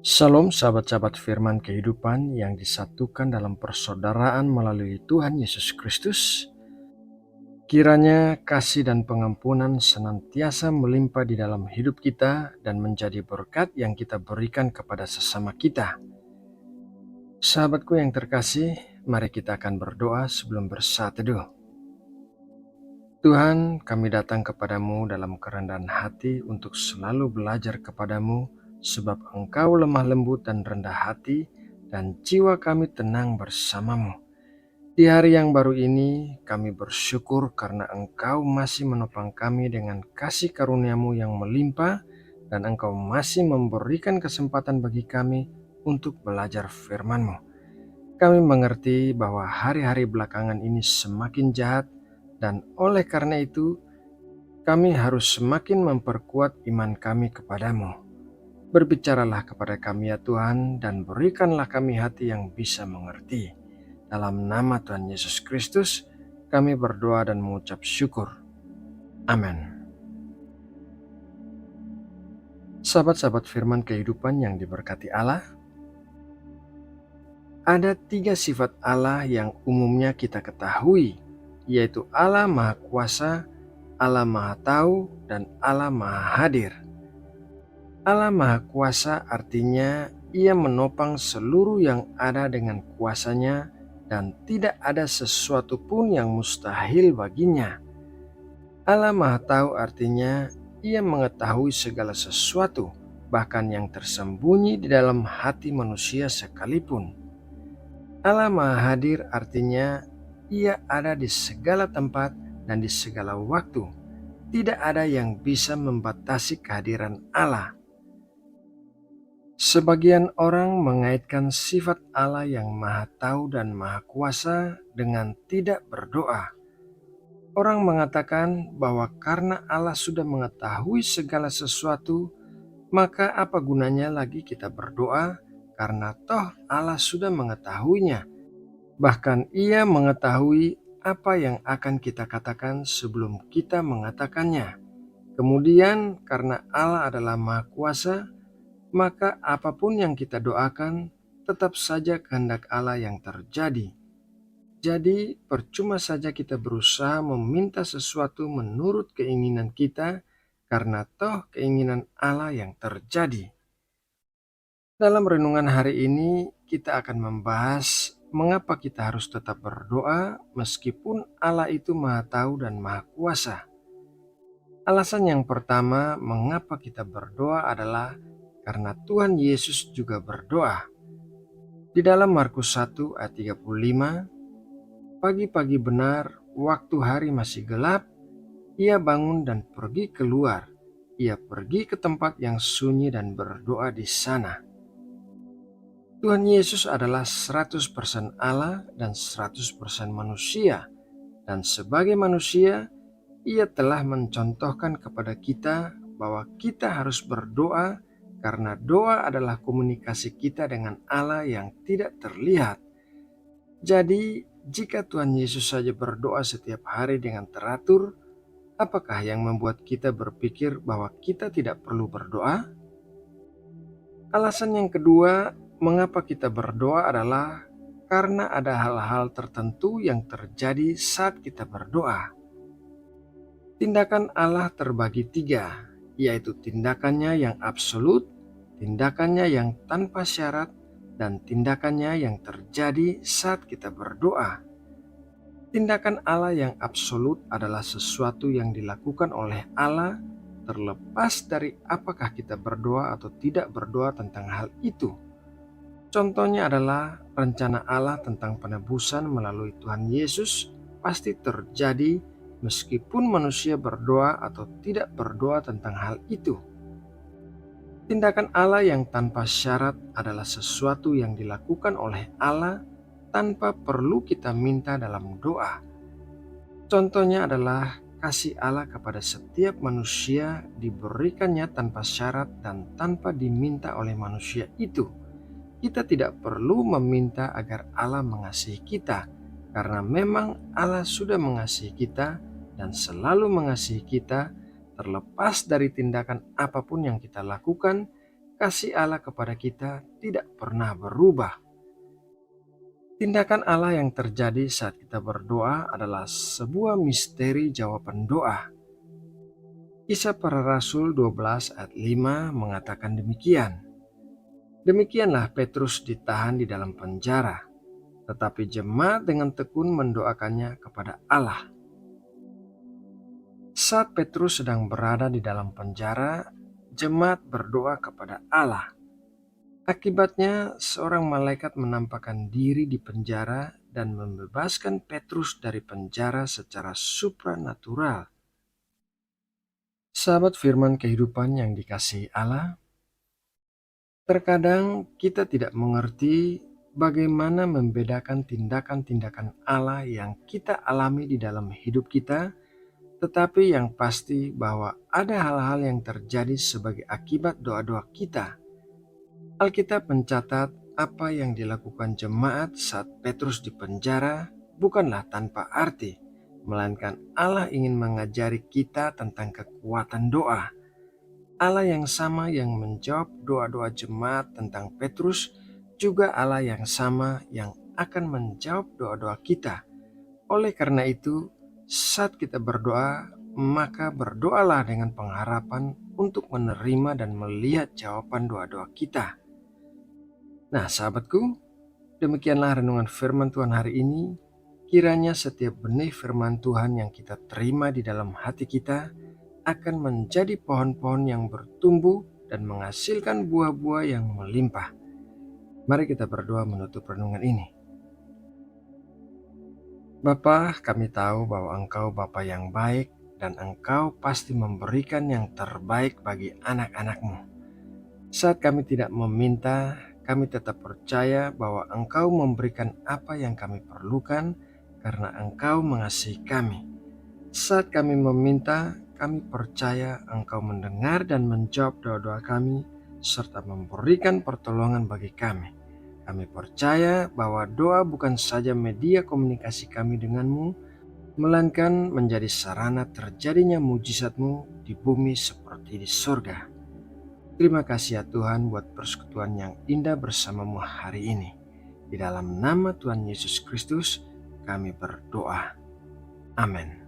Salam sahabat-sahabat firman kehidupan yang disatukan dalam persaudaraan melalui Tuhan Yesus Kristus. Kiranya kasih dan pengampunan senantiasa melimpah di dalam hidup kita dan menjadi berkat yang kita berikan kepada sesama kita. Sahabatku yang terkasih, mari kita akan berdoa sebelum bersatu teduh. Tuhan, kami datang kepadamu dalam kerendahan hati untuk selalu belajar kepadamu, sebab Engkau lemah lembut dan rendah hati, dan jiwa kami tenang bersamamu. Di hari yang baru ini, kami bersyukur karena Engkau masih menopang kami dengan kasih karunia-Mu yang melimpah, dan Engkau masih memberikan kesempatan bagi kami untuk belajar firman-Mu. Kami mengerti bahwa hari-hari belakangan ini semakin jahat, dan oleh karena itu, kami harus semakin memperkuat iman kami kepadamu. Berbicaralah kepada kami ya Tuhan, dan berikanlah kami hati yang bisa mengerti. Dalam nama Tuhan Yesus Kristus, kami berdoa dan mengucap syukur. Amin. Sahabat-sahabat firman kehidupan yang diberkati Allah, ada 3 sifat Allah yang umumnya kita ketahui, yaitu Allah Maha Kuasa, Allah Maha Tahu, dan Allah Maha Hadir. Allah Maha Kuasa artinya Ia menopang seluruh yang ada dengan kuasanya dan tidak ada sesuatu pun yang mustahil baginya. Allah Maha Tahu artinya Ia mengetahui segala sesuatu, bahkan yang tersembunyi di dalam hati manusia sekalipun. Allah Maha Hadir artinya Ia ada di segala tempat dan di segala waktu. Tidak ada yang bisa membatasi kehadiran Allah. Sebagian orang mengaitkan sifat Allah yang Maha Tahu dan Maha Kuasa dengan tidak berdoa. Orang mengatakan bahwa karena Allah sudah mengetahui segala sesuatu, maka apa gunanya lagi kita berdoa, karena toh Allah sudah mengetahuinya. Bahkan Ia mengetahui apa yang akan kita katakan sebelum kita mengatakannya. Kemudian karena Allah adalah Maha Kuasa, maka apapun yang kita doakan tetap saja kehendak Allah yang terjadi. Jadi percuma saja kita berusaha meminta sesuatu menurut keinginan kita, karena toh keinginan Allah yang terjadi. Dalam renungan hari ini kita akan membahas mengapa kita harus tetap berdoa meskipun Allah itu Maha Tahu dan Maha Kuasa. Alasan yang pertama mengapa kita berdoa adalah karena Tuhan Yesus juga berdoa. Di dalam Markus 1 ayat 35, pagi-pagi benar waktu hari masih gelap, Ia bangun dan pergi keluar. Ia pergi ke tempat yang sunyi dan berdoa di sana. Tuhan Yesus adalah 100% Allah dan 100% manusia. Dan sebagai manusia, Ia telah mencontohkan kepada kita bahwa kita harus berdoa karena doa adalah komunikasi kita dengan Allah yang tidak terlihat. Jadi, jika Tuhan Yesus saja berdoa setiap hari dengan teratur, apakah yang membuat kita berpikir bahwa kita tidak perlu berdoa? Alasan yang kedua, mengapa kita berdoa adalah karena ada hal-hal tertentu yang terjadi saat kita berdoa. Tindakan Allah terbagi 3, yaitu tindakannya yang absolut, tindakannya yang tanpa syarat, dan tindakannya yang terjadi saat kita berdoa. Tindakan Allah yang absolut adalah sesuatu yang dilakukan oleh Allah terlepas dari apakah kita berdoa atau tidak berdoa tentang hal itu. Contohnya adalah rencana Allah tentang penebusan melalui Tuhan Yesus pasti terjadi meskipun manusia berdoa atau tidak berdoa tentang hal itu. Tindakan Allah yang tanpa syarat adalah sesuatu yang dilakukan oleh Allah tanpa perlu kita minta dalam doa. Contohnya adalah kasih Allah kepada setiap manusia diberikannya tanpa syarat dan tanpa diminta oleh manusia itu. Kita tidak perlu meminta agar Allah mengasihi kita, karena memang Allah sudah mengasihi kita dan selalu mengasihi kita terlepas dari tindakan apapun yang kita lakukan, kasih Allah kepada kita tidak pernah berubah. Tindakan Allah yang terjadi saat kita berdoa adalah sebuah misteri jawaban doa. Kisah Para Rasul 12 ayat 5 mengatakan demikian. Demikianlah Petrus ditahan di dalam penjara, tetapi jemaat dengan tekun mendoakannya kepada Allah. Saat Petrus sedang berada di dalam penjara, jemaat berdoa kepada Allah. Akibatnya, seorang malaikat menampakkan diri di penjara dan membebaskan Petrus dari penjara secara supranatural. Sahabat firman kehidupan yang dikasihi Allah, terkadang kita tidak mengerti bagaimana membedakan tindakan-tindakan Allah yang kita alami di dalam hidup kita, tetapi yang pasti bahwa ada hal-hal yang terjadi sebagai akibat doa-doa kita. Alkitab mencatat apa yang dilakukan jemaat saat Petrus di penjara bukanlah tanpa arti, melainkan Allah ingin mengajari kita tentang kekuatan doa. Allah yang sama yang menjawab doa-doa jemaat tentang Petrus juga Allah yang sama yang akan menjawab doa-doa kita. Oleh karena itu, saat kita berdoa, maka berdoalah dengan pengharapan untuk menerima dan melihat jawaban doa-doa kita. Nah, sahabatku, demikianlah renungan firman Tuhan hari ini. Kiranya setiap benih firman Tuhan yang kita terima di dalam hati kita akan menjadi pohon-pohon yang bertumbuh dan menghasilkan buah-buah yang melimpah. Mari kita berdoa menutup renungan ini. Bapa, kami tahu bahwa Engkau Bapa yang baik dan Engkau pasti memberikan yang terbaik bagi anak-anak-Mu. Saat kami tidak meminta, kami tetap percaya bahwa Engkau memberikan apa yang kami perlukan karena Engkau mengasihi kami. Saat kami meminta, kami percaya Engkau mendengar dan menjawab doa-doa kami serta memberikan pertolongan bagi kami. Kami percaya bahwa doa bukan saja media komunikasi kami denganmu, melainkan menjadi sarana terjadinya mujizat-Mu di bumi seperti di surga. Terima kasih ya Tuhan buat persekutuan yang indah bersama-Mu hari ini. Di dalam nama Tuhan Yesus Kristus kami berdoa. Amin.